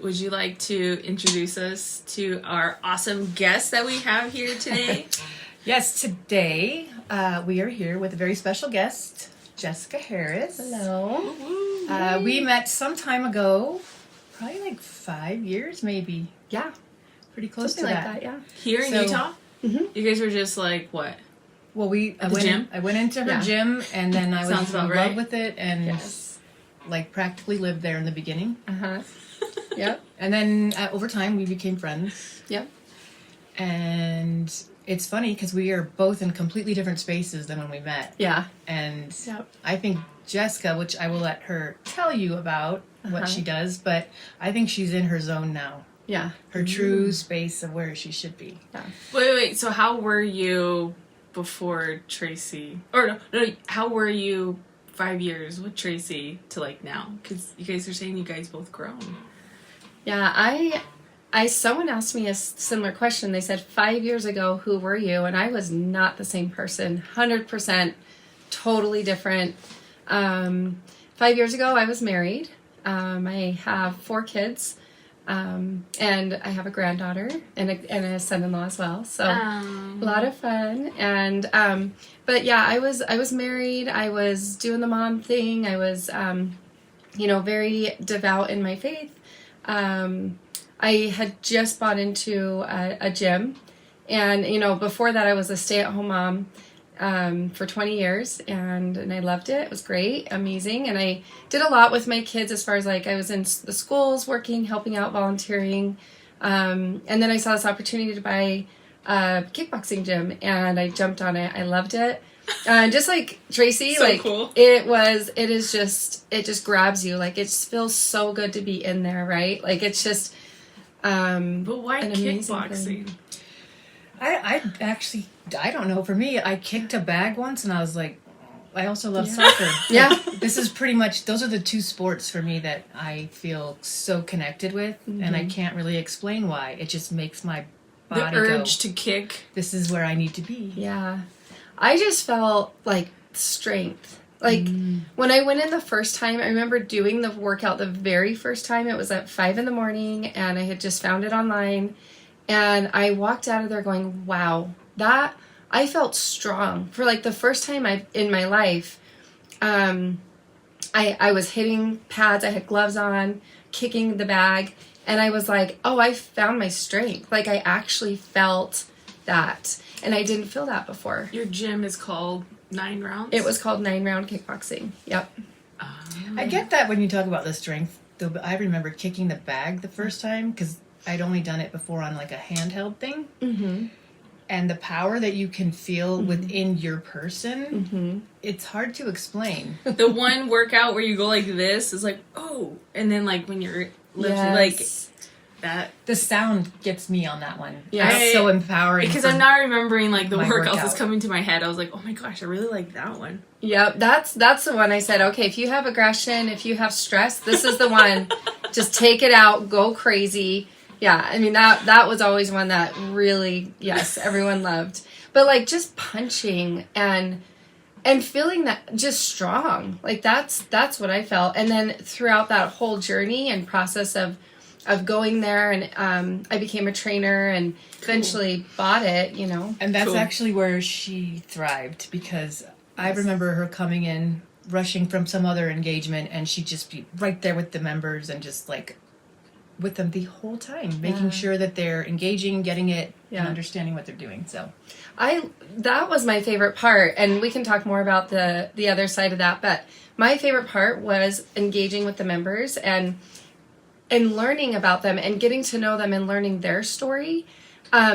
Would you like to introduce us to our awesome guest that we have here today? Yes, today we are here with a very special guest, Jessica Harris. Hello. We met some time ago, probably like 5 years maybe. Yeah. Pretty close Something to like that, yeah. Here in So- Utah? Mm-hmm. You guys were just like, what? Well, I gym? went into her Yeah. gym, and then I Sounds was in about love right. with it, and Yes. like practically lived there in the beginning. Uh-huh. Yep. And then over time we became friends. Yep. And it's funny because we are both in completely different spaces than when we met. Yeah. And Yep. I think Jessica, which I will let her tell you about what she does, but I think she's in her zone now. Yeah. Her true space of where she should be. Yeah. Wait. So how were you before Tracy? Or no, how were you 5 years with Tracy to like now? Because you guys are saying you guys both grown. Yeah, someone asked me a similar question. They said, 5 years ago, who were you? And I was not the same person. 100% totally different. 5 years ago, I was married. I have 4 kids. And I have a granddaughter and a son-in-law as well. So a lot of fun. And, but yeah, I was married. I was doing the mom thing. I was, very devout in my faith. I had just bought into a gym, and before that I was a stay-at-home mom for 20 years, and I loved it. It was great, amazing, and I did a lot with my kids as far as like I was in the schools working, helping out, volunteering, and then I saw this opportunity to buy a kickboxing gym, and I jumped on it. I loved it. Just like Tracy, So like cool. it just grabs you. Like it just feels so good to be in there, right? Like it's just But why an amazing kickboxing? thing. I don't know. For me, I kicked a bag once, and I was like, I also love soccer. Yeah. This is pretty much, those are the 2 sports for me that I feel so connected with, and I can't really explain why. It just makes my The body urge go, to kick. this is where I need to be. Yeah. I just felt like strength. Like when I went in the first time, I remember doing the workout the very first time. It was at 5 a.m, and I had just found it online. And I walked out of there going, wow, that I felt strong for like the first time in my life. I was hitting pads. I had gloves on, kicking the bag. And I was like, oh, I found my strength. Like I actually felt that. And I didn't feel that before. Your gym is called 9 Rounds? It was called 9 Round Kickboxing. Yep. I get that when you talk about the strength, though, but I remember kicking the bag the first time because I'd only done it before on like a handheld thing. Mm-hmm. And the power that you can feel within your person, it's hard to explain. The one workout where you go like this is like, oh. And then like when you're lifting, like that. The sound gets me on that one. Yeah. It's so empowering. Because for I'm not remembering like the my workout that's workout. coming to my head. I was like, oh my gosh, I really like that one. Yep. That's the one I said, okay, if you have aggression, if you have stress, this is the one. Just take it out, go crazy. Yeah, I mean, that was always one that really, yes, everyone loved. But, like, just punching and feeling that just strong. Like, that's what I felt. And then throughout that whole journey and process of going there, and I became a trainer and eventually bought it, And that's Cool. actually where she thrived because I remember her coming in, rushing from some other engagement, and she'd just be right there with the members and just, like, with them the whole time, making sure that they're engaging, getting it, and understanding what they're doing. So that was my favorite part, and we can talk more about the other side of that, but my favorite part was engaging with the members and learning about them and getting to know them and learning their story.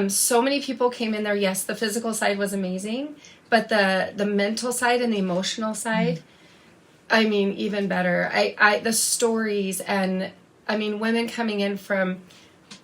So many people came in there. Yes, the physical side was amazing, but the mental side and the emotional side, I mean, even better. The stories, and I mean, women coming in from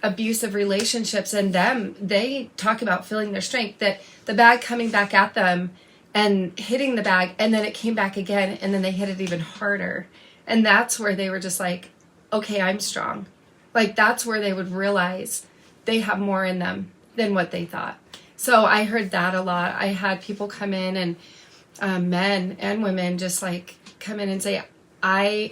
abusive relationships, and they talk about feeling their strength, that the bag coming back at them and hitting the bag, and then it came back again, and then they hit it even harder. And that's where they were just like, okay, I'm strong. Like, that's where they would realize they have more in them than what they thought. So I heard that a lot. I had people come in, and men and women just like come in and say,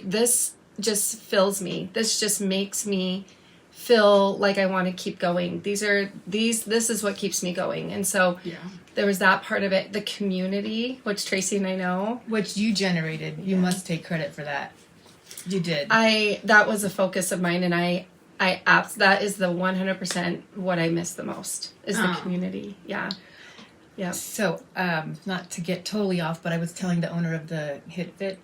this just fills me. This just makes me feel like I want to keep going. This is what keeps me going. And so there was that part of it. The community, which Tracy and I know. Which you generated. You must take credit for that. You did. That was a focus of mine, and that is the 100% what I miss the most is the community. Yeah. Yeah. So, not to get totally off, but I was telling the owner of the HitFit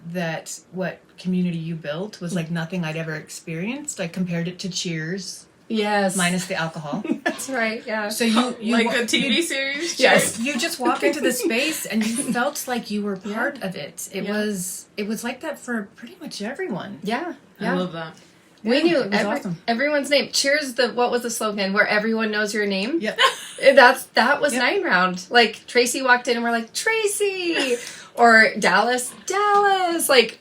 that what community you built was like nothing I'd ever experienced. I compared it to Cheers. Yes. Minus the alcohol. That's right, yeah. So you like the TV series? Yes. You just walk into the space and you felt like you were part of it. It was like that for pretty much everyone. Yeah. I love that. We knew awesome. everyone's name. Cheers, what was the slogan? Where everyone knows your name? Yep. That was 9 Round. Like, Tracy walked in and we're like, Tracy! Or Dallas. Like,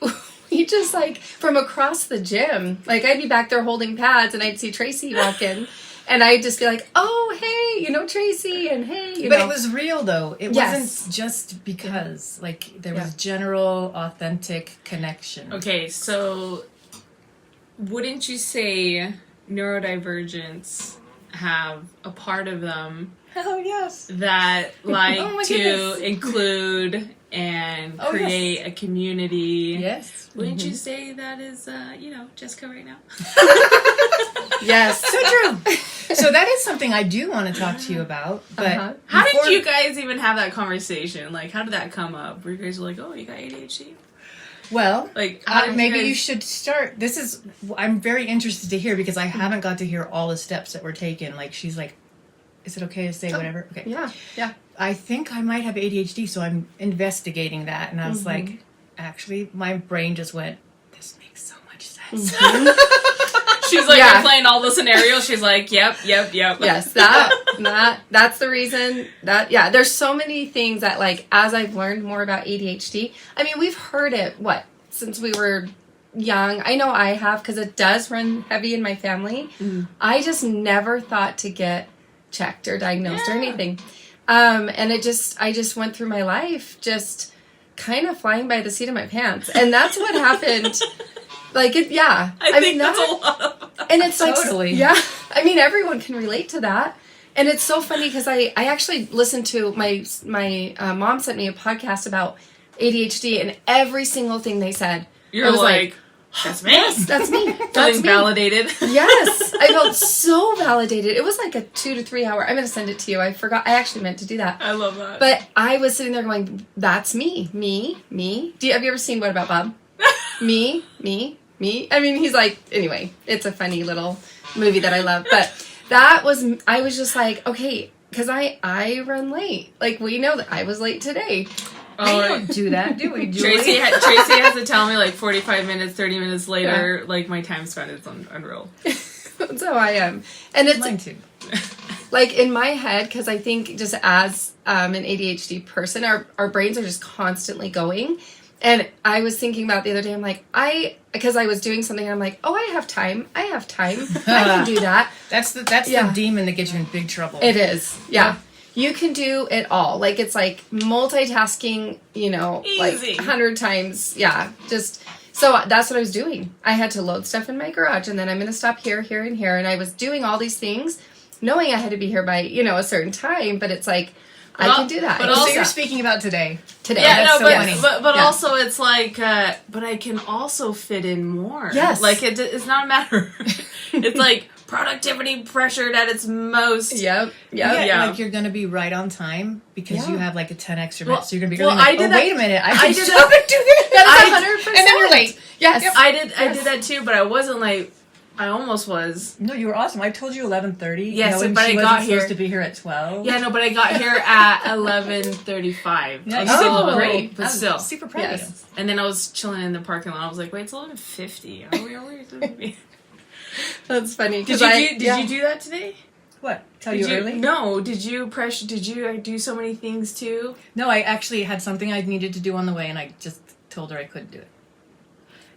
we just, like, from across the gym. Like, I'd be back there holding pads and I'd see Tracy walk in. And I'd just be like, oh, hey, Tracy, and hey, But it was real, though. It wasn't just because. Like, there was general, authentic connection. Okay, so wouldn't you say neurodivergents have a part of them that like to include and create a community? Yes. Wouldn't you say that is, Jessica right now? Yes. So true. So that is something I do want to talk to you about. But how did you guys even have that conversation? Like, how did that come up? Where you guys were like, oh, you got ADHD? Well, like maybe you should start. I'm very interested to hear because I haven't got to hear all the steps that were taken. Like, she's like, is it okay to say whatever? Okay. Yeah. I think I might have ADHD, so I'm investigating that. And I was like, actually, my brain just went, this makes so much sense. She's like, you're playing all the scenarios. She's like, yep. Yes, that's the reason there's so many things that, like, as I've learned more about ADHD, I mean, we've heard it, since we were young. I know I have, because it does run heavy in my family. I just never thought to get checked or diagnosed or anything. And I just went through my life just kind of flying by the seat of my pants. And that's what happened. Like, I mean, that's a lot of that. And it's like, totally. Yeah. I mean, everyone can relate to that. And it's so funny because I actually listened to my mom sent me a podcast about ADHD, and every single thing they said, I was like, that's me. Yes, that's me. Feeling validated. Yes. I felt so validated. It was like a 2 to 3 hour. I'm going to send it to you. I forgot. I actually meant to do that. I love that. But I was sitting there going, that's me. Me. Have you ever seen What About Bob? Me. I mean, he's like, anyway, it's a funny little movie that I love. But I was just like, okay, because I run late. Like, we know that I was late today. We don't do that, do we, Julie? Tracy has to tell me like 45 minutes, 30 minutes later, like my time spent is unreal. That's how I am. And it's mine too. Like in my head, because I think just as an ADHD person, our brains are just constantly going. And I was thinking about the other day, I'm like, because I was doing something, I'm like, oh, I have time. I can do that. That's the demon that gets you in big trouble. It is. Yeah. You can do it all. Like, it's like multitasking, Easy. like 100 times. Yeah. Just, so that's what I was doing. I had to load stuff in my garage, and then I'm going to stop here, and here. And I was doing all these things, knowing I had to be here by, a certain time. But it's like, I can do that. But also, you're speaking about today. Yeah, that's no, funny. but also it's like, but I can also fit in more. Yes. Like, it's not a matter. It's like productivity pressured at its most. Yep. Yeah. Like, you're going to be right on time because you have like a 10 extra minutes. So you're going to be well, like, wait a minute. I can stop and do this. That's 100%. And then you're late. Yes. Yep. I did that too, but I wasn't like, I almost was. No, you were awesome. I told you 11:30. Yes, but I got here. Supposed to be here at 12. Yeah, no, but I got here at 11:35. Yeah, I was still great, but I'm still. super proud of you. And then I was chilling in the parking lot. I was like, wait, it's 11:50. Are we? That's funny. Did you do that today? What? Tell you early? No. Did you do so many things too? No, I actually had something I needed to do on the way, and I just told her I couldn't do it.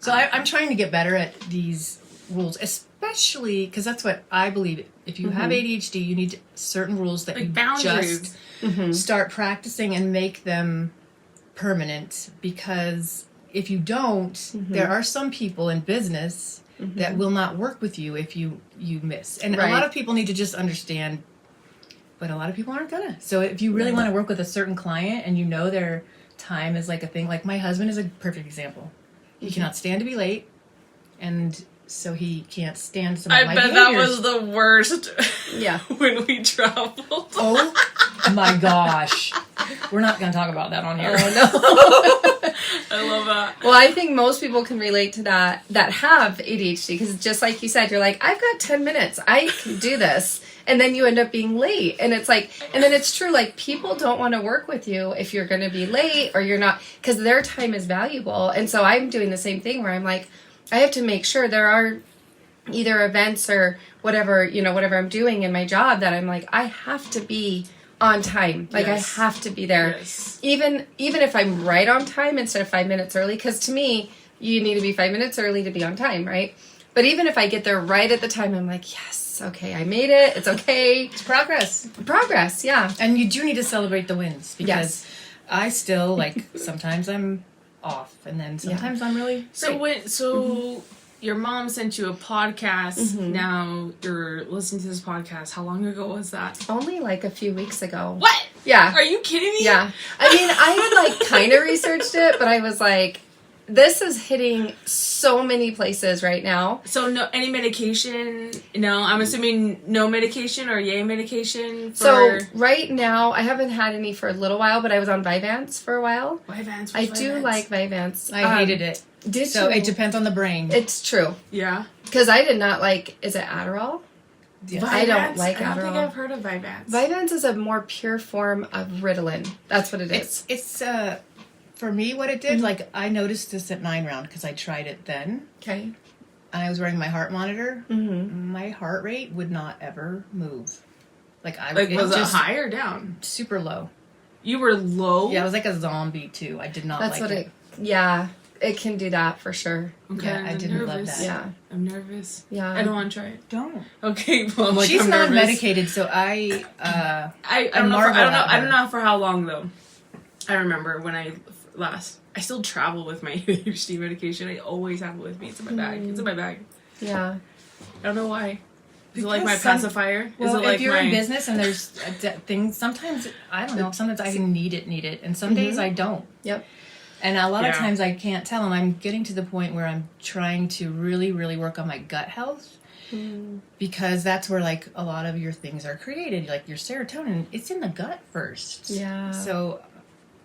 So I'm trying to get better at these rules, especially because that's what I believe. If you have ADHD, you need certain rules that like you boundaries. just start practicing and make them permanent, because if you don't, there are some people in business that will not work with you if you miss. And a lot of people need to just understand, but a lot of people aren't gonna. So if you really want to work with a certain client and you know their time is like a thing, like my husband is a perfect example. He cannot stand to be late, and so he can't stand some of my behaviors. That was the worst. Yeah. When we traveled. Oh my gosh. We're not going to talk about that on here. Oh, no. I love that. Well, I think most people can relate to that have ADHD, because just like you said, you're like, I've got 10 minutes. I can do this. And then you end up being late. And it's like, and then it's true, like, people don't want to work with you if you're going to be late or you're not, because their time is valuable. And so I'm doing the same thing where I'm like, I have to make sure there are either events or whatever, whatever I'm doing in my job that I'm like, I have to be on time. Like, I have to be there. Yes. Even if I'm right on time instead of 5 minutes early, because to me, you need to be 5 minutes early to be on time, right? But even if I get there right at the time, I'm like, yes, okay, I made it. It's okay. It's progress. Progress, yeah. And you do need to celebrate the wins, because I still, like, sometimes I'm off, and then sometimes I'm really So your mom sent you a podcast. Now you're listening to this podcast. How long ago was that? Only like a few weeks ago. What? Yeah. Are you kidding me? Yeah. I mean, I had like kind of researched it, but I was like, this is hitting so many places right now. So no, any medication? No, I'm assuming no medication or yay medication for... So right now, I haven't had any for a little while, but I was on Vyvanse for a while. Vyvanse. I do like Vyvanse. I hated it. Did so you? it depends on the brain. It's true. Yeah. Because I did not like, is it Adderall? Yes. I don't like I don't think Adderall. I've heard of Vyvanse. Vyvanse is a more pure form of Ritalin. That's what it is. It's for me, what it did, like, I noticed this at 9 round because I tried it then. Okay. And I was wearing my heart monitor. My heart rate would not ever move. Like, was it high or down? Super low. You were low? Yeah, I was like a zombie, too. I did not That's like what it. Yeah, it can do that for sure. Okay, Yeah, I didn't love that. Yeah. I'm nervous. Yeah. I don't want to try it. Don't. Okay, well, I'm like, She's I'm not nervous. medicated, so I don't know. marvel at I don't her. know for how long though. I remember when I still travel with my ADHD medication. I always have it with me. It's in my bag. It's in my bag. Yeah. I don't know why. Is it like Because my pacifier? Well, Is it like if you're my... in business and there's things, sometimes, I don't know, sometimes I need it, and some days I don't. Yep. And a lot of Yeah. times I can't tell, and I'm getting to the point where I'm trying to really, really work on my gut health, because that's where, like, a lot of your things are created. Like, your serotonin, it's in the gut first. Yeah. So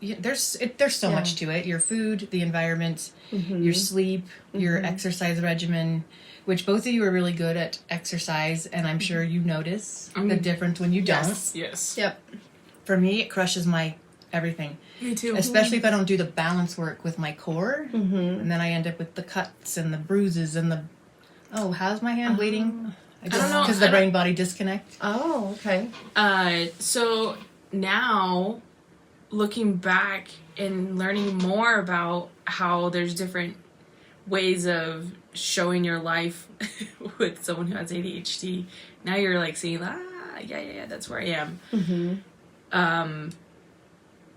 there's so much to it. Your food, the environment, your sleep, your exercise regimen, which both of you are really good at exercise, and I'm sure you notice the difference when you don't. Yes. Yep. For me, it crushes my everything. Me too. Especially if I don't do the balance work with my core, and then I end up with the cuts and the bruises and the, how's my hand bleeding? I don't know. Because the brain-body disconnect. Oh, okay. So now, looking back and learning more about how there's different ways of showing your life with someone who has ADHD, now you're like seeing, yeah, that's where I am.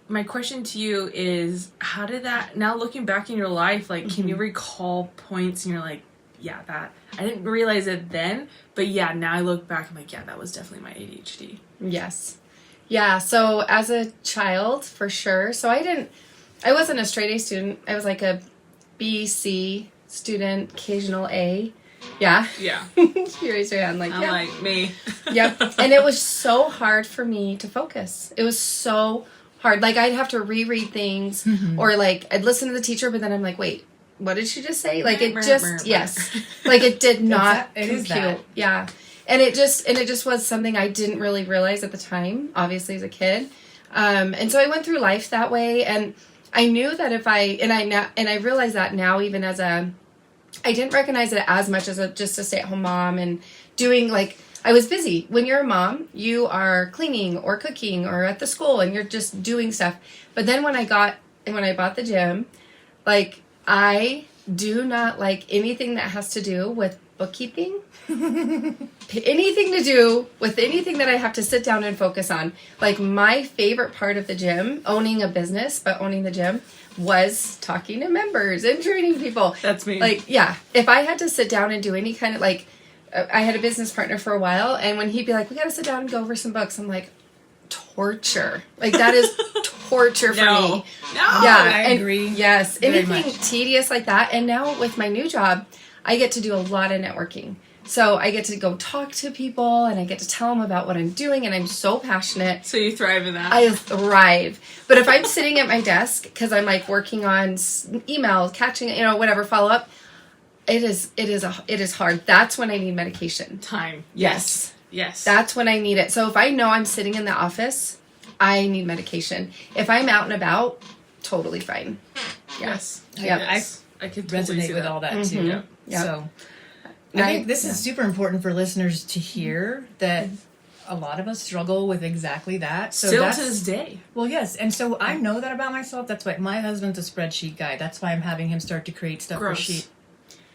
My question to you is, how did that, now looking back in your life, like, can you recall points and you're like, yeah, that, I didn't realize it then, but yeah, now I look back, I'm like, yeah, that was definitely my ADHD. Yes. Yeah, so as a child, for sure. So I wasn't a straight A student. I was like a B, C student, occasional A. Yeah. Yeah. You raise your hand like, I'm yeah. like, me. Yep. And it was so hard for me to focus. It was so hard. Like, I'd have to reread things, or like I'd listen to the teacher, but then I'm like, wait, what did she just say? Like, it just, yes. Like, it did not It compute. is that. Yeah. And it just was something I didn't really realize at the time, obviously, as a kid. And so I went through life that way, and I knew that if I realize that now, even as I didn't recognize it as much as just a stay-at-home mom and doing, like, I was busy. When you're a mom, you are cleaning or cooking or at the school, and you're just doing stuff. But then when I bought the gym, like, I do not like anything that has to do with bookkeeping, anything to do with anything that I have to sit down and focus on. Like my favorite part of the gym, owning a business, but owning the gym, was talking to members and training people. That's me. Like, yeah, if I had to sit down and do any kind of like, I had a business partner for a while, and when he'd be like, we got to sit down and go over some books, I'm like, torture. Like that is torture for me. No, Yeah, I agree. Yes, very anything much. tedious like that. And now with my new job, I get to do a lot of networking. So I get to go talk to people, and I get to tell them about what I'm doing, and I'm so passionate. So you thrive in that. I thrive. But if I'm sitting at my desk because I'm like working on emails, catching, whatever follow up, it is hard. That's when I need medication. Time. Yes. Yes. That's when I need it. So if I know I'm sitting in the office, I need medication. If I'm out and about, totally fine. Yes. Yep. I could totally Resonate see with that. all that too. Mhm. Yep. So I think this is super important for listeners to hear that a lot of us struggle with exactly that. So Still that's, to this day. well, yes. And so I know that about myself. That's why my husband's a spreadsheet guy. That's why I'm having him start to create stuff Gross. for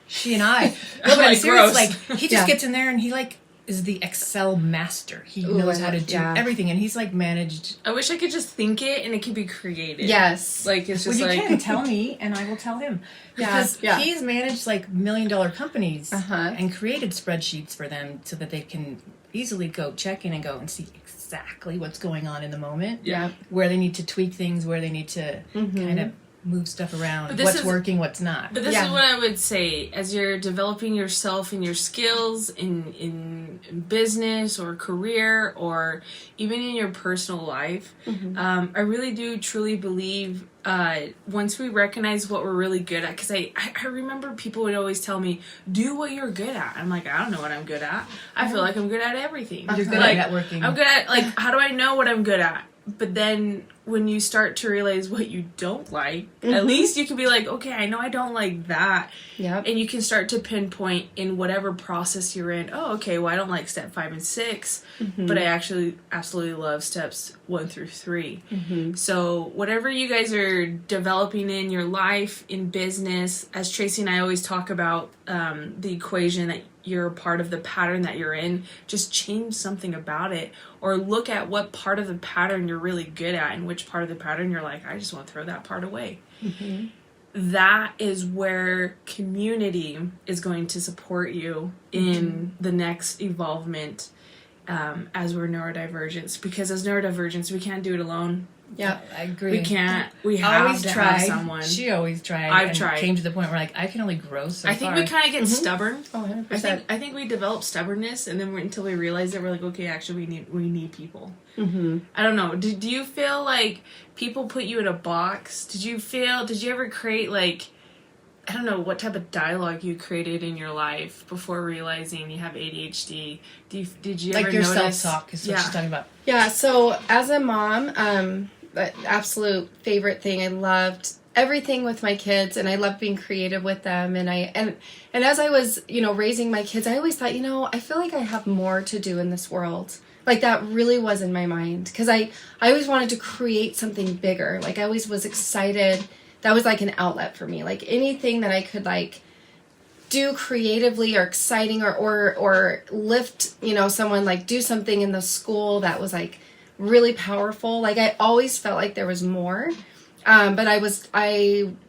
she and I. No, but I'm Like, serious. gross. Like he just Yeah. gets in there and he like is the Excel master. He Ooh, knows how to do yeah. everything, and he's like managed. I wish I could just think it and it could be created. Yes. Like it's Well, just you like can tell me, and I will tell him because Yeah. he's managed like $1 million companies Uh-huh. and created spreadsheets for them so that they can easily go check in and go and see exactly what's going on in the moment. Yeah. Where they need to tweak things, where they need to kind of move stuff around, But this what's is- working, what's not. But this Yeah. is what I would say as you're developing yourself and your skills in business or career or even in your personal life. I really do truly believe once we recognize what we're really good at, because I remember people would always tell me, do what you're good at. I'm like, I don't know what I'm good at. I feel like I'm good at everything. You're good Like, at networking. I'm good at, like, how do I know what I'm good at? But then when you start to realize what you don't like, at least you can be like, okay, I know I don't like that. Yep. And you can start to pinpoint in whatever process you're in, oh, okay, well, I don't like step 5 and 6, but I actually absolutely love steps 1 through 3. So whatever you guys are developing in your life, in business, as Tracy and I always talk about the equation that you're a part of the pattern that you're in, just change something about it, or look at what part of the pattern you're really good at and which part of the pattern you're like, I just want to throw that part away. That is where community is going to support you in the next evolvement as we're neurodivergents, because as neurodivergents we can't do it alone. Yeah, I agree. We can't. We I have always to tried. have someone. She always tried. I've and tried. Came to the point where like I can only grow so I think far. we kind of get stubborn. Oh, 100%. I think we develop stubbornness, and then until we realize that we're like, okay, actually, we need people. I don't know. Do you feel like people put you in a box? Did you ever create like, I don't know what type of dialogue you created in your life before realizing you have ADHD? Did you like ever your notice? self-talk is what she's talking about. Yeah, so as a mom, the absolute favorite thing, I loved everything with my kids, and I loved being creative with them, and as I was, raising my kids, I always thought, I feel like I have more to do in this world. Like that really was in my mind, because I always wanted to create something bigger. Like I always was excited. That was like an outlet for me. Like anything that I could like do creatively or exciting or lift, someone, like do something in the school that was like really powerful. Like I always felt like there was more. But I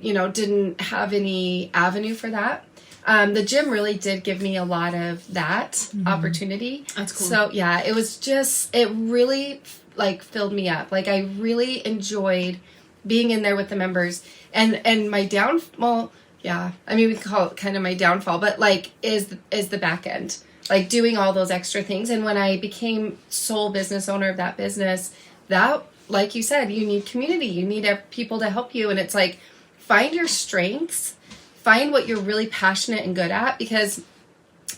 didn't have any avenue for that. The gym really did give me a lot of that opportunity. That's cool. So yeah, it really like filled me up. Like I really enjoyed being in there with the members, and my downfall. Yeah, I mean we can call it kind of my downfall, but like is the back end, like doing all those extra things. And when I became sole business owner of that business, that, like you said, you need community, you need people to help you, and it's like find your strengths, find what you're really passionate and good at, because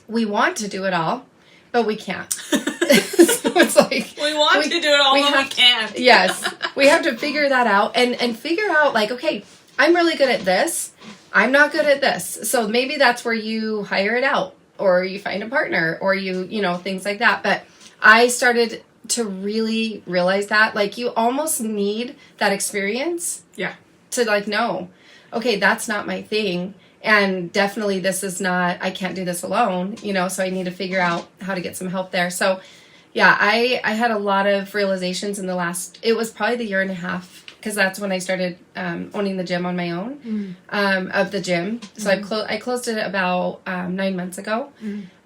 we want to do it all, but we can't. So it's like We want to do it all, but we have can't. Yes, we have to figure that out and figure out like, okay, I'm really good at this, I'm not good at this. So maybe that's where you hire it out, or you find a partner, or you things like that. But I started to really realize that like you almost need that experience Yeah. to like know, okay, that's not my thing. And definitely this is not, I can't do this alone, you know, so I need to figure out how to get some help there. So yeah, I had a lot of realizations in it was probably the year and a half, because that's when I started owning the gym on my own, of the gym. So I closed it about 9 months ago.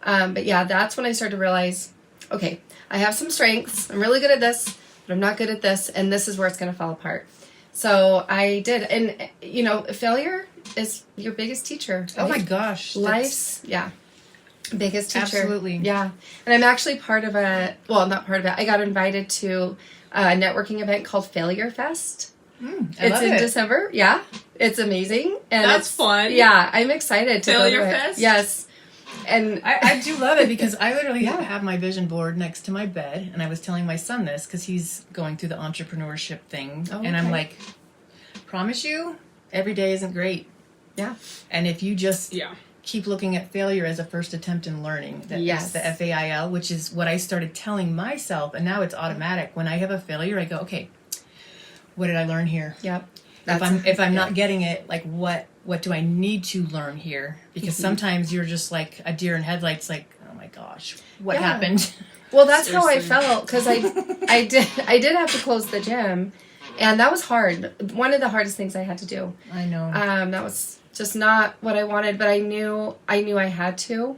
But yeah, that's when I started to realize, okay, I have some strengths. I'm really good at this, but I'm not good at this. And this is where it's going to fall apart. So I did. And, you know, failure is your biggest teacher. Oh my gosh. Life's, biggest teacher. Absolutely. Yeah. And I'm actually part of not part of it. I got invited to a networking event called Failure Fest. It's in December. Yeah. It's amazing. And That's fun. Yeah. I'm excited to Failure go to Fest? it. Yes. And I do love it because I literally have my vision board next to my bed, and I was telling my son this because he's going through the entrepreneurship thing, and I'm like, promise you, every day isn't great. Yeah. And if you just keep looking at failure as a first attempt in learning, that's the FAIL, which is what I started telling myself, and now it's automatic. When I have a failure, I go, okay, what did I learn here? Yep. If I'm not getting it, like what do I need to learn here? Because sometimes you're just like a deer in headlights, like, oh my gosh, what happened? Well, that's how I felt, because I did have to close the gym, and that was hard. One of the hardest things I had to do. I know. That was just not what I wanted, but I knew I had to.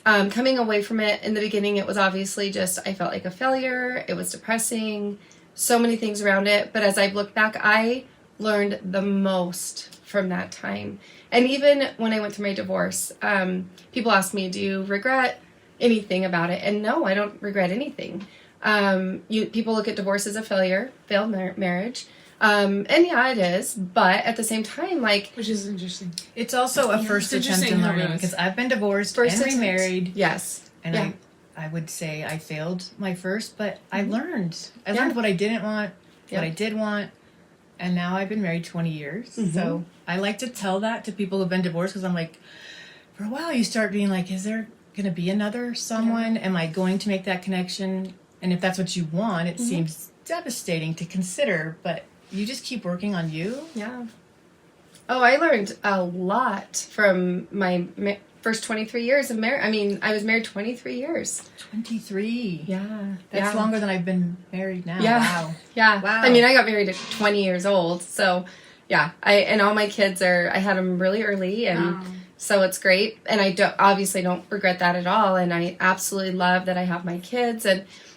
Coming away from it in the beginning, it was obviously just, I felt like a failure. It was depressing, so many things around it. But as I look back, I learned the most from that time. And even when I went through my divorce, people ask me, do you regret anything about it? And no, I don't regret anything. People look at divorce as a failed marriage. And yeah, it is. But at the same time, like... Which is interesting. It's also a first attempt in learning, because I've been divorced and remarried. Yes. And I would say I failed my first, but I learned. I learned what I didn't want, what I did want. And now I've been married 20 years. So I like to tell that to people who've been divorced, because I'm like, for a while you start being like, is there going to be another someone? Am I going to make that connection? And if that's what you want, it seems devastating to consider, but you just keep working on you. Yeah. Oh, I learned a lot from my first 23 years of marriage. I mean, I was married 23 years. 23. Yeah. That's longer than I've been married now. Yeah. Wow. Yeah. Wow. I mean, I got married at 20 years old. So, yeah. And all my kids I had them really early. And so it's great. And I obviously don't regret that at all. And I absolutely love that I have my kids.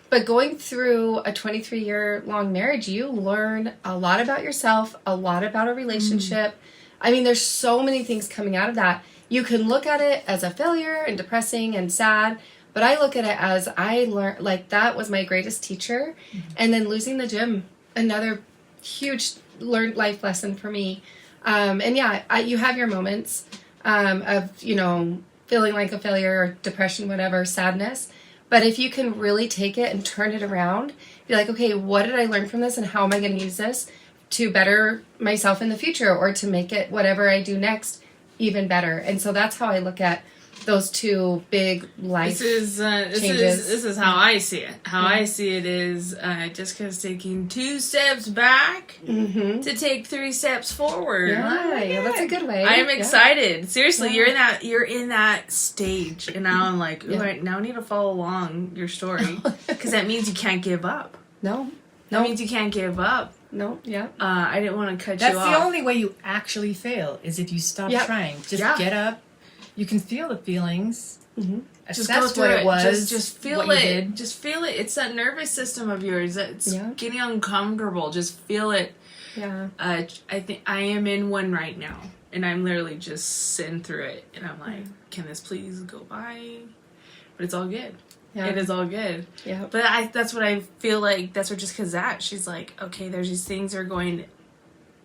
But going through a 23-year-long marriage, you learn a lot about yourself, a lot about a relationship. I mean, there's so many things coming out of that. You can look at it as a failure and depressing and sad, but I look at it as I learned, like, that was my greatest teacher. And then losing the gym, another huge learned life lesson for me. And yeah, you have your moments of, you know, feeling like a failure or depression, whatever, sadness. But if you can really take it and turn it around, be like, okay, what did I learn from this, and how am I going to use this to better myself in the future, or to make it whatever I do next even better? And so that's how I look at those two big life changes. This is how I see it. How I see it is Jessica's taking 2 steps back to take 3 steps forward. Yeah, that's a good way. I am excited. Seriously, you're in that stage, and now I'm like, ooh, I now need to follow along your story, because that means you can't give up. No. That means you can't give up. No, yeah. I didn't want to cut That's you off. the only way you actually fail, is if you stop trying. Just get up. You can feel the feelings. Just that's go through what it. it was. Just feel it. Just feel it. It's that nervous system of yours that's getting uncomfortable. Just feel it. Yeah. I think I am in one right now, and I'm literally just sitting through it, and I'm like, can this please go by? But it's all good. Yeah. It is all good. Yeah. But that's what I feel like. That's what Jessica's at. She's like, okay, there's these things that are going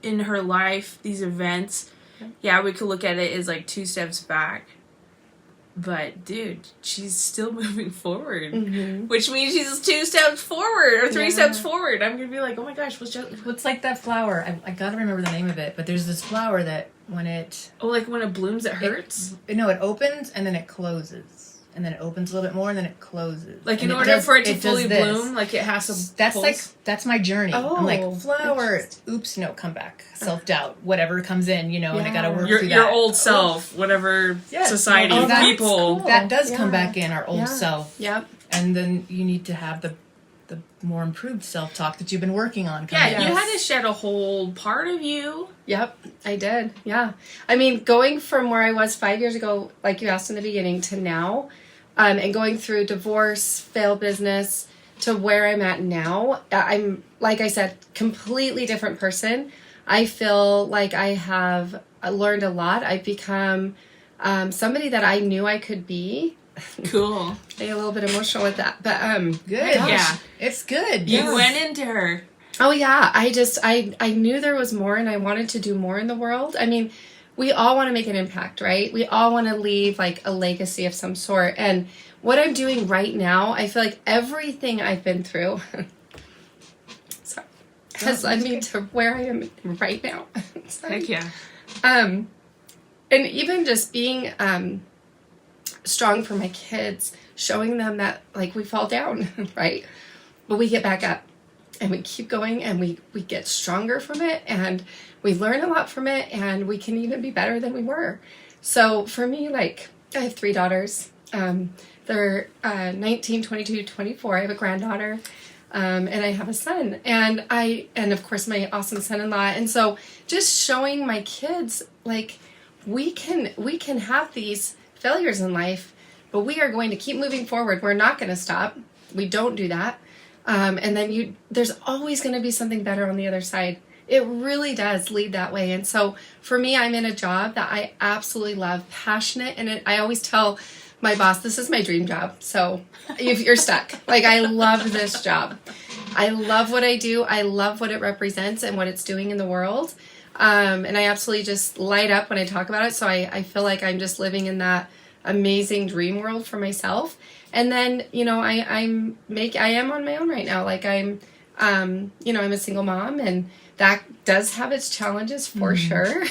in her life, these events. Yeah, we could look at it as like 2 steps back. But, dude, she's still moving forward. Which means she's 2 steps forward or 3 steps forward. I'm going to be like, oh my gosh, what's like that flower? I got to remember the name of it. But there's this flower that when it... Oh, like when it blooms, it hurts? No, it opens and then it closes. and then it opens a little bit more, and then it closes. Like in And order for it to does fully this. bloom, like it has to. That's pulse. that's my journey. I'm like, Oh, flower, oops, no, come back. Self-doubt, whatever comes in, and I gotta work your through that. your old self, whatever Yes. society, Oh, that's people. cool. That does come Yeah. back in, our old Yeah. self. Yep. And then you need to have the more improved self-talk that you've been working on. Yeah, coming you out. had to shed a whole part of you. Yep, I did. Yeah. I mean, going from where I was 5 years ago, like you asked in the beginning, to now, and going through divorce, failed business, to where I'm at now, I'm, like I said, completely different person. I feel like I have learned a lot. I've become somebody that I knew I could be. Cool. I get a little bit emotional with that, but Good. gosh. Yeah. It's good. You Yes. went into her. Oh yeah, I knew there was more, and I wanted to do more in the world. I mean, we all want to make an impact, right? We all want to leave like a legacy of some sort. And what I'm doing right now, I feel like everything I've been through sorry, has led me to where I am right now. Sorry. Heck yeah. And even just being strong for my kids, showing them that like we fall down, right? But we get back up and we keep going, and we get stronger from it, and we learn a lot from it, and we can even be better than we were. So for me, like, I have 3 daughters. They're 19, 22, 24. I have a granddaughter. And I have a son, and of course my awesome son-in-law. And so just showing my kids, like, we can have these failures in life, but we are going to keep moving forward. We're not going to stop. We don't do that. And then there's always going to be something better on the other side. It really does lead that way. And so for me, I'm in a job that I absolutely love, passionate. And I always tell my boss, this is my dream job. So if you're stuck, like, I love this job. I love what I do. I love what it represents and what it's doing in the world. And I absolutely just light up when I talk about it. So I feel like I'm just living in that amazing dream world for myself. And then, I am on my own right now. Like, I'm a single mom, and that does have its challenges for sure.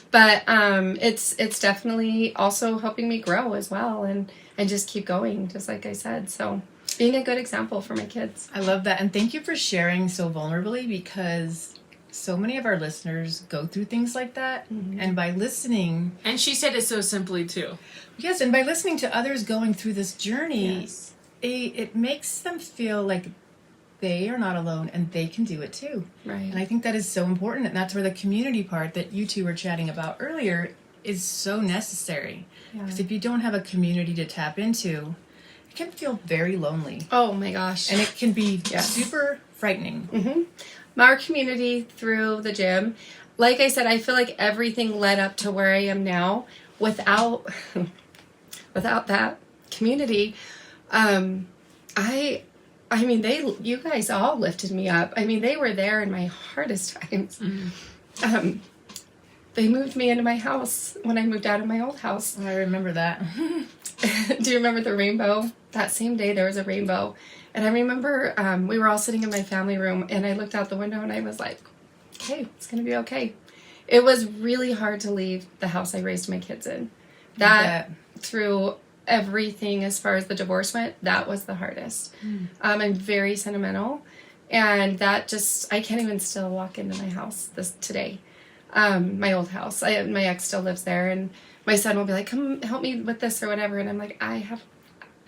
But it's definitely also helping me grow as well, and just keep going, just like I said. So being a good example for my kids. I love that. And thank you for sharing so vulnerably, because so many of our listeners go through things like that. Mm-hmm. And by listening... And she said it so simply, too. Yes, and by listening to others going through this journey, Yes. it makes them feel like they are not alone, and they can do it too. Right. And I think that is so important, and that's where the community part that you two were chatting about earlier is so necessary. Because if you don't have a community to tap into, it can feel very lonely. Oh my gosh. And it can be super frightening. Mm-hmm. Our community through the gym, like I said, I feel like everything led up to where I am now. Without that community, you guys all lifted me up. I mean, they were there in my hardest times. Mm-hmm. They moved me into my house when I moved out of my old house. I remember that. Do you remember the rainbow? That same day there was a rainbow. And I remember we were all sitting in my family room, and I looked out the window and I was like, okay, it's going to be okay. It was really hard to leave the house I raised my kids in. That, through everything as far as the divorce went, that was the hardest. I'm very sentimental, and that just, I can't even still walk into my house today. My old house. My ex still lives there, and my son will be like, come help me with this or whatever. And I'm like, I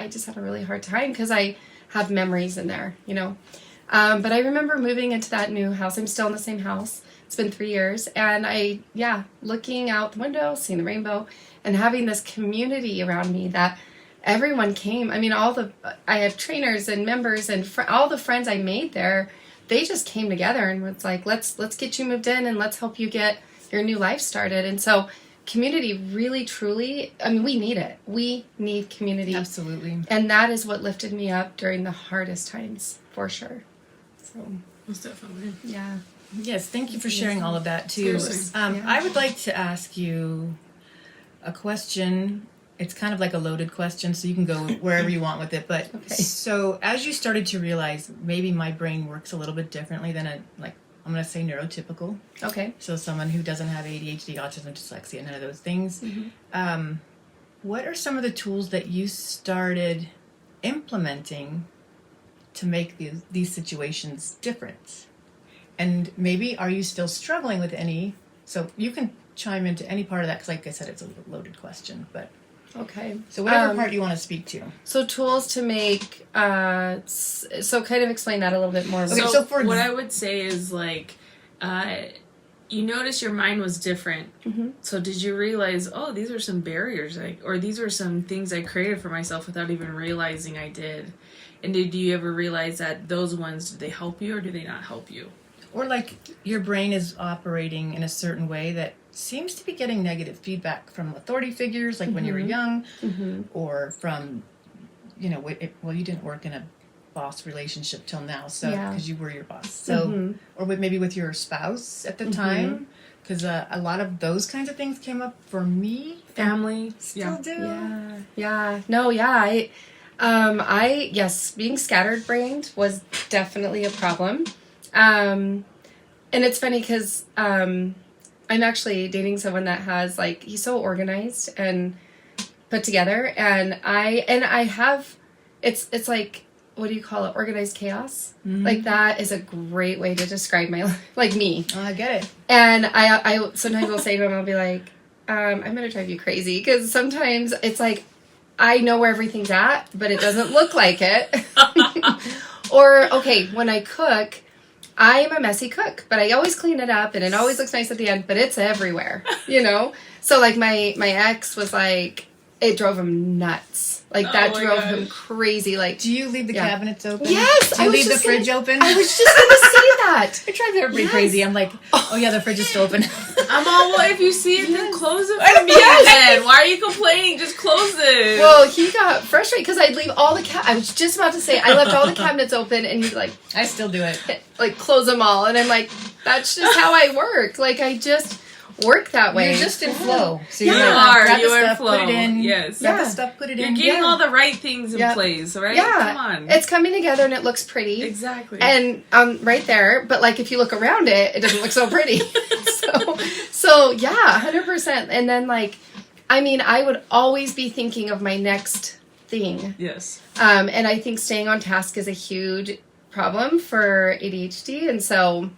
just have a really hard time because I have memories in there, But I remember moving into that new house. I'm still in the same house. It's been 3 years. And looking out the window, seeing the rainbow, and having this community around me that everyone came. I mean, I have trainers and members and all the friends I made there, they just came together and was like, let's get you moved in and let's help you get your new life started. And so community really, truly, I mean, we need it. We need community. Absolutely. And that is what lifted me up during the hardest times, for sure. So, Most definitely. yeah. Yes, thank you for sharing all of that too. Seriously. I would like to ask you a question. It's kind of like a loaded question, so you can go wherever you want with it. But So as you started to realize maybe my brain works a little bit differently than I'm going to say neurotypical. Okay. So someone who doesn't have ADHD, autism, dyslexia, none of those things. Mm-hmm. what are some of the tools that you started implementing to make these situations different? And maybe are you still struggling with any? So you can chime into any part of that, because like I said, it's a loaded question. But Okay. so whatever part you want to speak to. So tools to make, so kind of explain that a little bit more. Okay, So, for what I would say is like, you notice your mind was different. Mm-hmm. So did you realize, oh, these are some barriers, or these were some things I created for myself without even realizing I did? And did you ever realize that those ones, do they help you or do they not help you? Or like your brain is operating in a certain way that seems to be getting negative feedback from authority figures, like when you were young, or from, well, you didn't work in a boss relationship till now, so because you were your boss, so or maybe with your spouse at the time, because a lot of those kinds of things came up for me. Family, Still do. Yes, being scattered-brained was definitely a problem. And it's funny because I'm actually dating someone that has, like, he's so organized and put together, and I have, it's like, what do you call it? Organized chaos. Like, that is a great way to describe my life, like me. Oh, I get it. And I sometimes will say to him, I'll be like, I'm going to drive you crazy, because sometimes it's like, I know where everything's at, but it doesn't look like it. Or, okay, when I cook, I am a messy cook, but I always clean it up, and it always looks nice at the end, but it's everywhere, So, like, my ex was like, it drove him nuts. Like, that drove him crazy. Like, do you leave the cabinets open? Yes. Do you leave the fridge open? I was just going to say that. It drives everybody crazy. I'm like, oh yeah, the fridge is still open. I'm all, well, if you see it, then close it for me then. Why are you complaining? Just close it. Well, he got frustrated because I'd leave all the I was just about to say, I left all the cabinets open, and he'd like, I still do it. Like, close them all. And I'm like, that's just how I work. Like, I just work that way. You're just in flow. So you like, are. grab You the are stuff, flow. put it in. Yes. Grab the stuff, put it in. You're getting all the right things in place, right? Yeah. Come on. It's coming together and it looks pretty. Exactly. And right there, but like if you look around it, it doesn't look so pretty. so yeah, 100%. And then like, I mean, I would always be thinking of my next thing. Yes. And I think staying on task is a huge problem for ADHD. And so,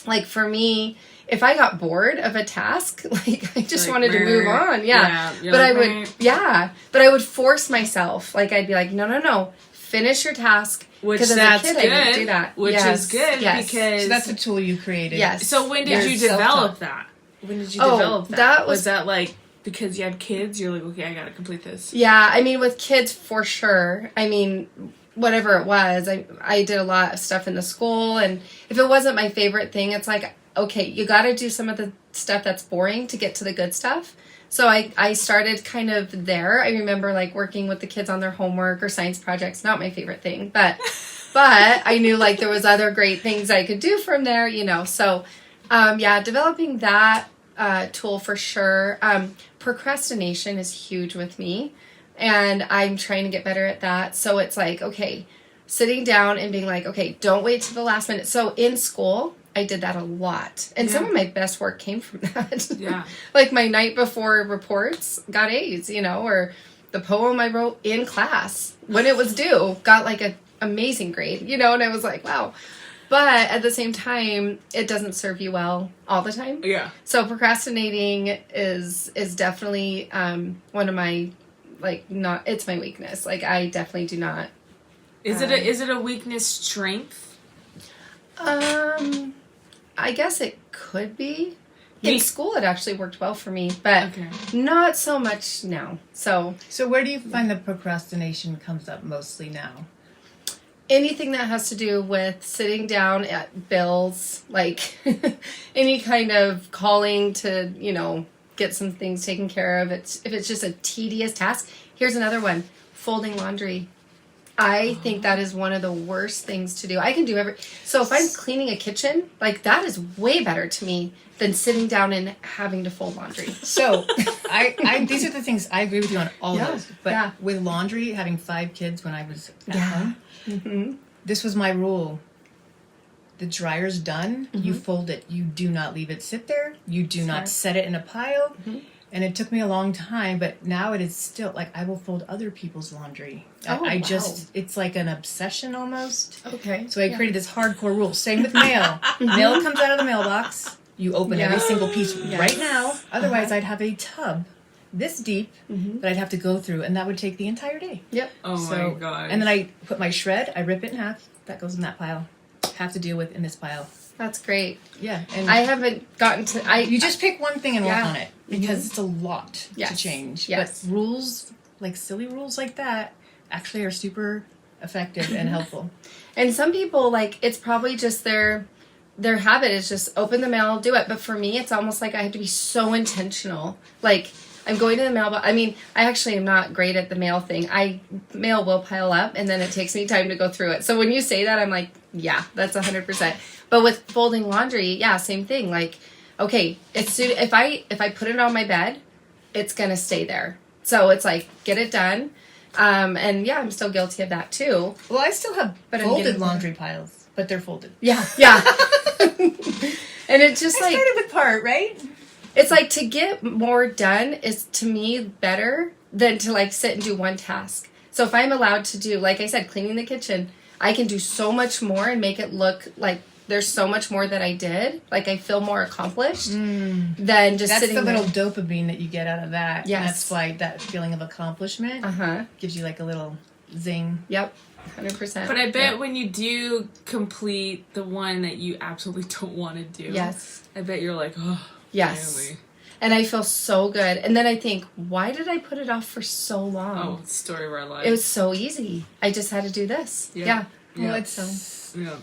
like, for me, if I got bored of a task, like, I just wanted to move on. Yeah. But I would force myself. Like, I'd be like, no. Finish your task. Which as that's a kid, good. I would do that. Which is good because... So that's a tool you created. Yes. So when did you develop that? When did you develop that? That was that like because you had kids? You're like, okay, I gotta complete this. Yeah, I mean, with kids, for sure. I mean, whatever it was, I did a lot of stuff in the school, and if it wasn't my favorite thing, it's like, okay, you got to do some of the stuff that's boring to get to the good stuff. So I started kind of there. I remember like working with the kids on their homework or science projects. Not my favorite thing, but I knew like there was other great things I could do from there, So developing that tool for sure. Procrastination is huge with me, and I'm trying to get better at that. So it's like, okay, sitting down and being like, okay, don't wait till the last minute. So in school, I did that a lot. And some of my best work came from that. Yeah. Like my night before reports got A's, or the poem I wrote in class when it was due got like an amazing grade, and I was like, wow. But at the same time, it doesn't serve you well all the time. Yeah. So procrastinating is definitely one of my, like, it's my weakness. Like, I definitely do not. Is it a weakness strength? I guess it could be. In school, it actually worked well for me, but not so much now. So where do you find the procrastination comes up mostly now? Anything that has to do with sitting down at bills, like any kind of calling to, get some things taken care of. If it's just a tedious task. Here's another one, folding laundry. I think that is one of the worst things to do. I can do so if I'm cleaning a kitchen, like that is way better to me than sitting down and having to fold laundry. So I these are the things I agree with you on all of those. But with laundry, having 5 kids when I was at home, this was my rule. The dryer's done, you fold it. You do not leave it sit there. You do not set it in a pile. And it took me a long time, but now it is still, like, I will fold other people's laundry. Oh, I wow. just, it's like an obsession almost. Okay. So I created this hardcore rule. Same with mail. Mail comes out of the mailbox. You open every single piece right now. Otherwise, I'd have a tub this deep that I'd have to go through, and that would take the entire day. Yep. Oh my god. And then I put my shred, I rip it in half. That goes in that pile. Have to deal with in this pile. That's great. Yeah. And I haven't gotten to. you just pick one thing and work Yeah. on it because it's a lot to Yes. change. Yes. But rules, like silly rules like that, actually are super effective and helpful. And some people, like, it's probably just their habit is just open the mail, do it. But for me, it's almost like I have to be so intentional. Like, I'm going to the mailbox. I mean, I actually am not great at the mail thing. Mail will pile up, and then it takes me time to go through it. So when you say that, I'm like, yeah, that's 100%. But with folding laundry, yeah, same thing. Like, okay, if I put it on my bed, it's gonna stay there. So it's like, get it done. And yeah, I'm still guilty of that too. Well, I still have But I'm folded getting laundry piles, but they're folded. Yeah, yeah. And it's just I like, started with part, right? it's like to get more done is to me better than to like sit and do one task. So if I'm allowed to do, like I said, cleaning the kitchen, I can do so much more and make it look like there's so much more that I did. Like I feel more accomplished than just That's sitting the there. little dopamine that you get out of that. Yes. And that's why that feeling of accomplishment gives you like a little zing. Yep, 100%. But I bet when you do complete the one that you absolutely don't want to do, Yes. I bet you're like, oh, Yes. finally. And I feel so good. And then I think, why did I put it off for so long? Oh, story of our life. It was so easy. I just had to do this. Yeah. Well, it's Yeah.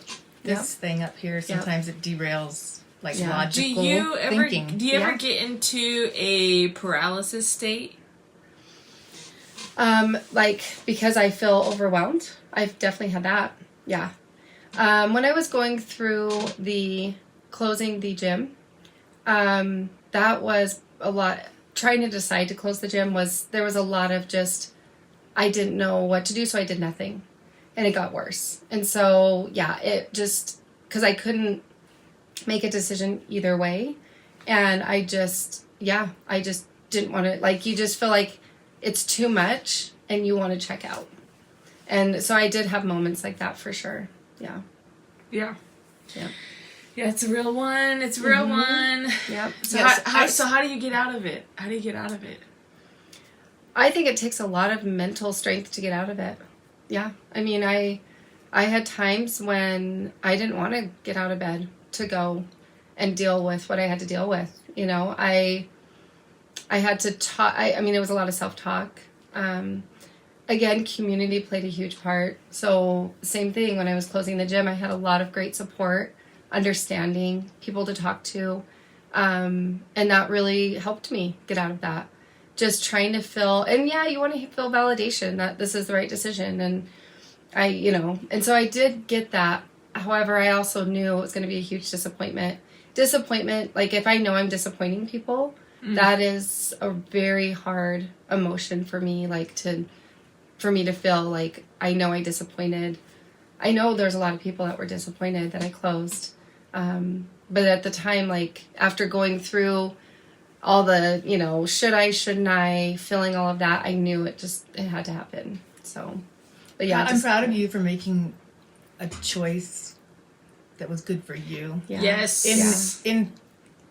this thing up here. Sometimes it derails like Yeah. Do logical you ever thinking. ever get into a paralysis state? Like, because I feel overwhelmed. I've definitely had that. Yeah. When I was going through closing the gym, that was a lot. Trying to decide to close the gym there was a lot of just, I didn't know what to do, so I did nothing. And it got worse. And so, yeah, it just, because I couldn't make a decision either way. And I just didn't want to, like, you just feel like it's too much and you want to check out. And so I did have moments like that for sure. Yeah. Yeah. Yeah. Yeah, it's a real one. It's a real one. Yep. So, Yes, so how do you get out of it? How do you get out of it? I think it takes a lot of mental strength to get out of it. Yeah. I mean, I had times when I didn't want to get out of bed to go and deal with what I had to deal with. You know, I had to talk. I mean, it was a lot of self-talk. Again, community played a huge part. So same thing when I was closing the gym, I had a lot of great support, understanding, people to talk to. And that really helped me get out of that. Just trying to feel, and yeah, you want to feel validation that this is the right decision. And and so I did get that. However, I also knew it was going to be a huge disappointment. Like if I know I'm disappointing people, that is a very hard emotion for me, for me to feel like I know I disappointed. I know there's a lot of people that were disappointed that I closed. But at the time, like after going through all the, should I, shouldn't I, feeling all of that, I knew it had to happen. So, but yeah. I'm proud of you for making a choice that was good for you. Yeah. Yes. In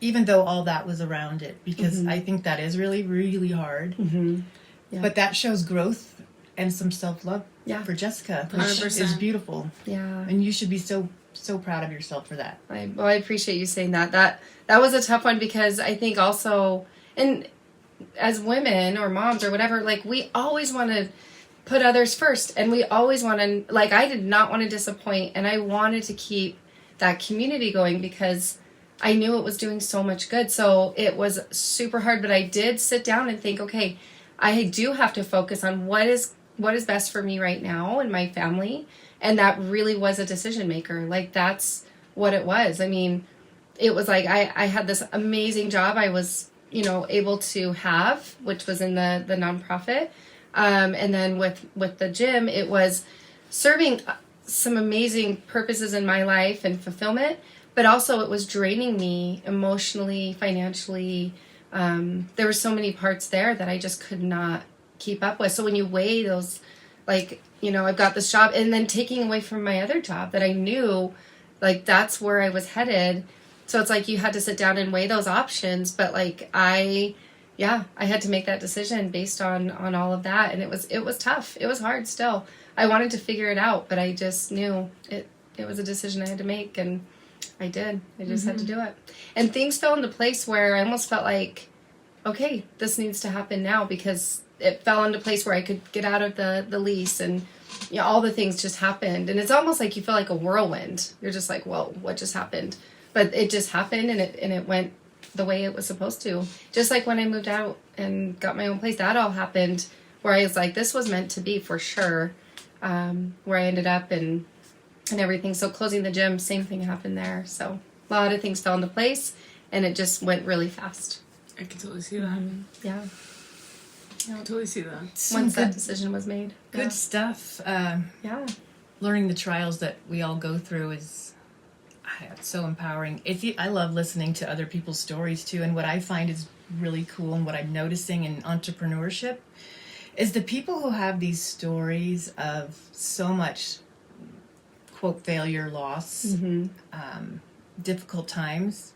even though all that was around it, because I think that is really, really hard. Yeah. But that shows growth and some self-love for Jessica, which 100%. is beautiful. Yeah. And you should be so proud of yourself for that. I appreciate you saying that. That was a tough one because I think also, and as women or moms or whatever, like we always want to put others first, and we always want to, like I did not want to disappoint, and I wanted to keep that community going because I knew it was doing so much good. So it was super hard, but I did sit down and think, okay, I do have to focus on what is best for me right now and my family. And that really was a decision maker. Like that's what it was. I mean, it was like I had this amazing job I was, able to have, which was in the nonprofit. And then with the gym, it was serving some amazing purposes in my life and fulfillment, but also it was draining me emotionally, financially, there were so many parts there that I just could not keep up with. So when you weigh those, like, you know, I've got this job and then taking away from my other job that I knew, like, that's where I was headed. So it's like you had to sit down and weigh those options. But like, I had to make that decision based on all of that. And it was tough. It was hard still. I wanted to figure it out, but I just knew it was a decision I had to make, and I did. I just had to do it. And things fell into place where I almost felt like, okay, this needs to happen now, because it fell into place where I could get out of the lease, and you know, all the things just happened. And it's almost like you feel like a whirlwind. You're just like, well, what just happened? But it just happened, and it went the way it was supposed to. Just like when I moved out and got my own place, that all happened where I was like, this was meant to be for sure. Where I ended up and everything. So closing the gym, same thing happened there. So a lot of things fell into place, and it just went really fast. I can totally see that. Yeah. I can totally see that. Once that decision was made. Good stuff. Yeah. Learning the trials that we all go through is so empowering. I love listening to other people's stories too, and what I find is really cool, and what I'm noticing in entrepreneurship is the people who have these stories of so much, quote, failure, loss, difficult times,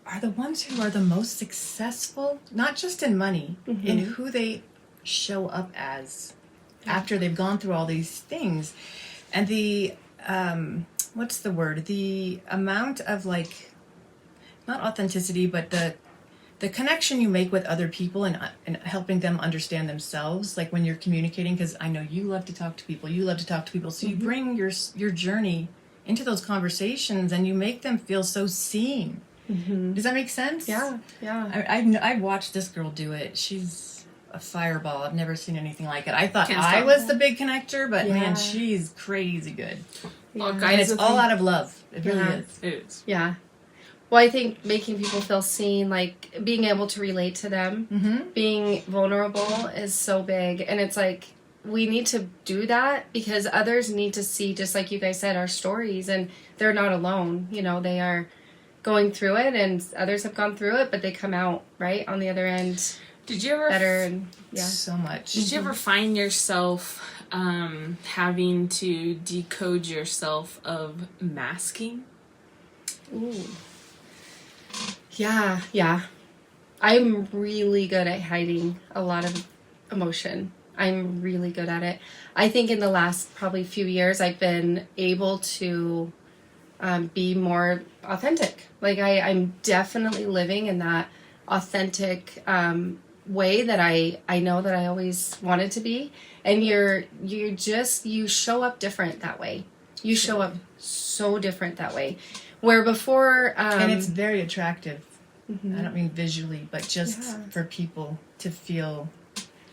are the ones who are the most successful, not just in money, in who they show up as after they've gone through all these things. And the, what's the word? The amount of, like, not authenticity, but the connection you make with other people and helping them understand themselves, like when you're communicating, because I know you love to talk to people, so you bring your journey into those conversations, and you make them feel so seen. Does that make sense? Yeah. I've watched this girl do it. She's a fireball. I've never seen anything like it. I thought Can't I stop. was the big connector, but Yeah. man, she's crazy good. Well, Yeah. guys, And it's the all thing- out of love. It really Yeah. is. It is. Yeah. Well, I think making people feel seen, like being able to relate to them, being vulnerable is so big. And it's like, we need to do that because others need to see, just like you guys said, our stories, and they're not alone. You know, they are going through it, and others have gone through it, but they come out right on the other end Did you ever better. And So much. Did you ever find yourself having to decode yourself of masking? Ooh. Yeah. I'm really good at hiding a lot of emotion. I'm really good at it. I think in the last probably few years, I've been able to be more authentic. Like I'm definitely living in that authentic way that I know that I always wanted to be. And you show up different that way. You show up so different that way. Where before... and it's very attractive. Mm-hmm. I don't mean visually, but just for people to feel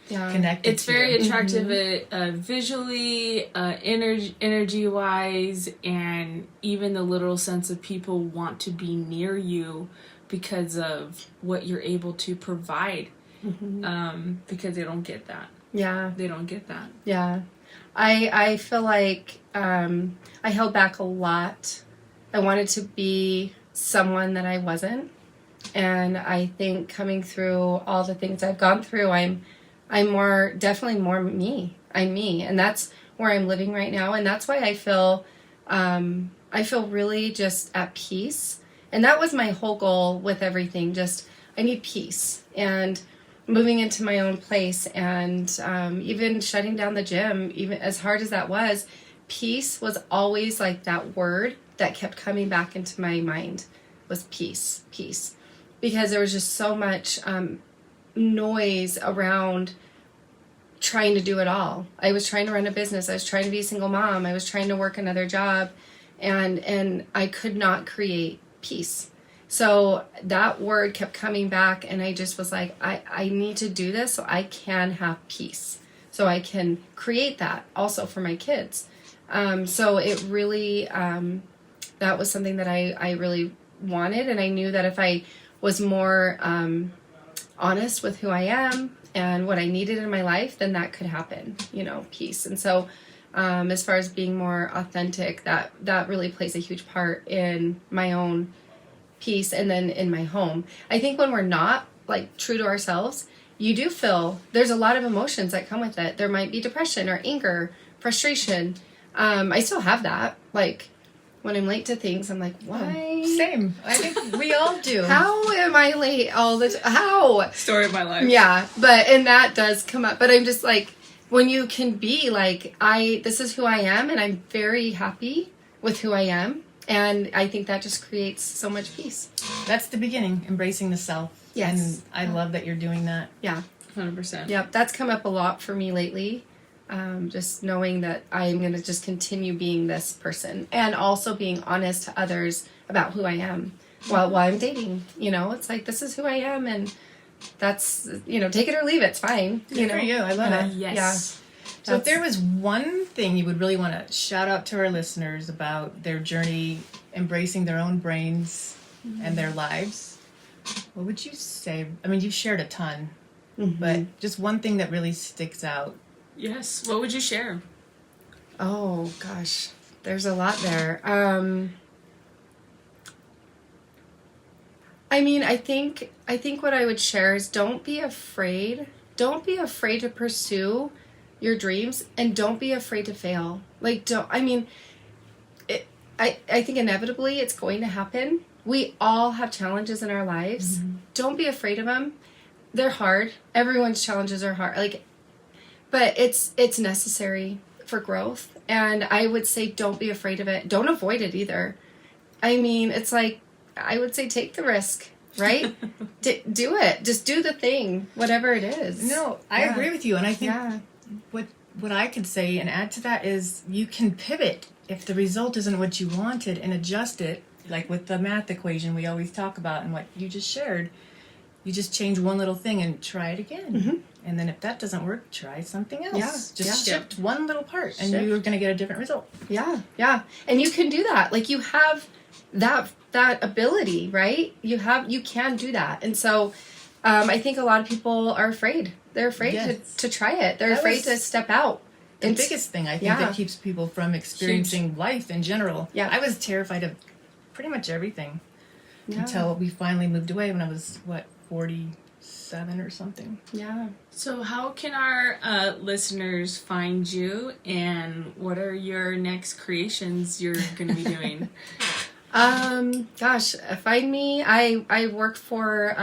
connected It's to very you. attractive visually, energy-wise, and even the literal sense of people want to be near you because of what you're able to provide. Because they don't get that. Yeah. They don't get that. Yeah. I feel like I held back a lot. I wanted to be someone that I wasn't. And I think coming through all the things I've gone through, I'm definitely more me. I'm me. And that's where I'm living right now. And that's why I feel really just at peace. And that was my whole goal with everything. Just, I need peace. And moving into my own place, and even shutting down the gym, even as hard as that was, peace was always like that word that kept coming back into my mind, was peace. Because there was just so much noise around trying to do it all. I was trying to run a business. I was trying to be a single mom. I was trying to work another job, and I could not create peace. So that word kept coming back, and I just was like, I need to do this so I can have peace, so I can create that also for my kids. So it really, that was something that I really wanted, and I knew that if I was more honest with who I am and what I needed in my life, then that could happen, peace. And so as far as being more authentic, that really plays a huge part in my own peace and then in my home. I think when we're not like true to ourselves, you do feel there's a lot of emotions that come with it. There might be depression or anger, frustration. I still have that. Like when I'm late to things, I'm like, why? Same. I think we all do. How am I late all the time? How? Story of my life. Yeah, and that does come up. But I'm just like, when you can be like, this is who I am, and I'm very happy with who I am. And I think that just creates so much peace. That's the beginning, embracing the self. Yes. And I love that you're doing that. Yeah. 100%. Yep, that's come up a lot for me lately. Just knowing that I'm going to just continue being this person and also being honest to others about who I am while I'm dating. You know, it's like, this is who I am, and that's, you know, take it or leave it. It's fine. Good for you. I love it. Yes. Yeah. So if there was one thing you would really want to shout out to our listeners about their journey embracing their own brains and their lives, what would you say? I mean, you've shared a ton, but just one thing that really sticks out. Yes. What would you share? Oh gosh, there's a lot there. I mean, I think what I would share is don't be afraid. Don't be afraid to pursue your dreams, and don't be afraid to fail. Like, I think inevitably it's going to happen. We all have challenges in our lives. Don't be afraid of them. They're hard. Everyone's challenges are hard. Like, but it's necessary for growth. And I would say don't be afraid of it. Don't avoid it either. I mean, it's like, I would say take the risk, right? Do it. Just do the thing, whatever it is. No, I agree with you. And I think what I could say and add to that is you can pivot if the result isn't what you wanted and adjust it, like with the math equation we always talk about and what you just shared. You just change one little thing and try it again. And then if that doesn't work, try something else. Yeah. Just shift one little part and you're going to get a different result. Yeah. And you can do that. Like, you have that ability, right? You can do that. And so I think a lot of people are afraid. They're afraid to try it. They're afraid to step out. The biggest thing I think that keeps people from experiencing life in general. Yeah. I was terrified of pretty much everything until we finally moved away when I was, 47 or something. Yeah. So how can our listeners find you, and what are your next creations you're going to be doing? Gosh, find me. I work for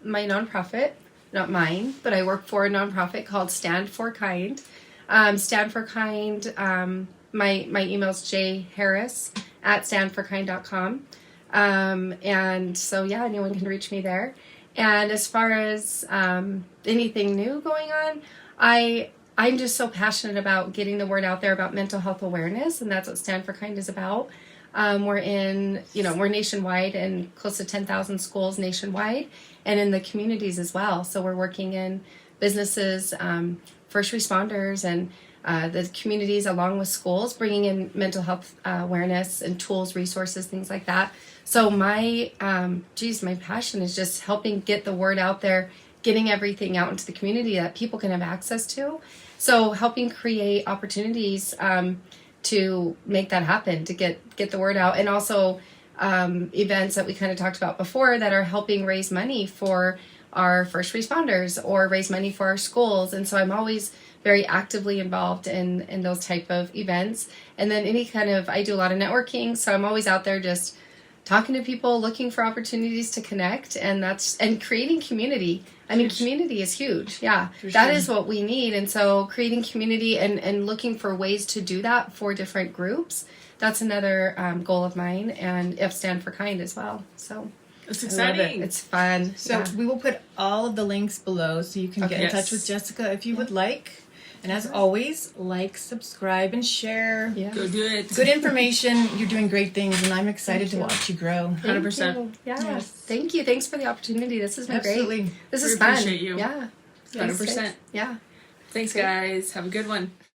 my nonprofit, not mine, but I work for a nonprofit called Stand for Kind. Stand for Kind. My email's jharris@standforkind.com. And so anyone can reach me there. And as far as anything new going on, I'm just so passionate about getting the word out there about mental health awareness, and that's what Stand for Kind is about. We're nationwide and close to 10,000 schools nationwide, and in the communities as well. So we're working in businesses, first responders, and the communities along with schools, bringing in mental health awareness and tools, resources, things like that. So my passion is just helping get the word out there, getting everything out into the community that people can have access to. So helping create opportunities to make that happen, to get the word out, and also events that we kind of talked about before that are helping raise money for our first responders or raise money for our schools. And so I'm always very actively involved in those type of events. And then I do a lot of networking, so I'm always out there just talking to people, looking for opportunities to connect, and creating community. I mean, community is huge. Yeah, that is what we need. And so creating community and looking for ways to do that for different groups, that's another goal of mine, and if Stand for Kind as well. So it's exciting. It's fun. So we will put all of the links below so you can get in touch with Jessica if you would like. And as always, like, subscribe, and share. Yeah. Go do it. Good information. You're doing great things, and I'm excited to watch you grow. 100%. Yeah. Yes. Thank you. Thanks for the opportunity. This has been Absolutely. great. This is We fun. appreciate you. Yeah. 100%. Yeah. Thanks, guys. Have a good one.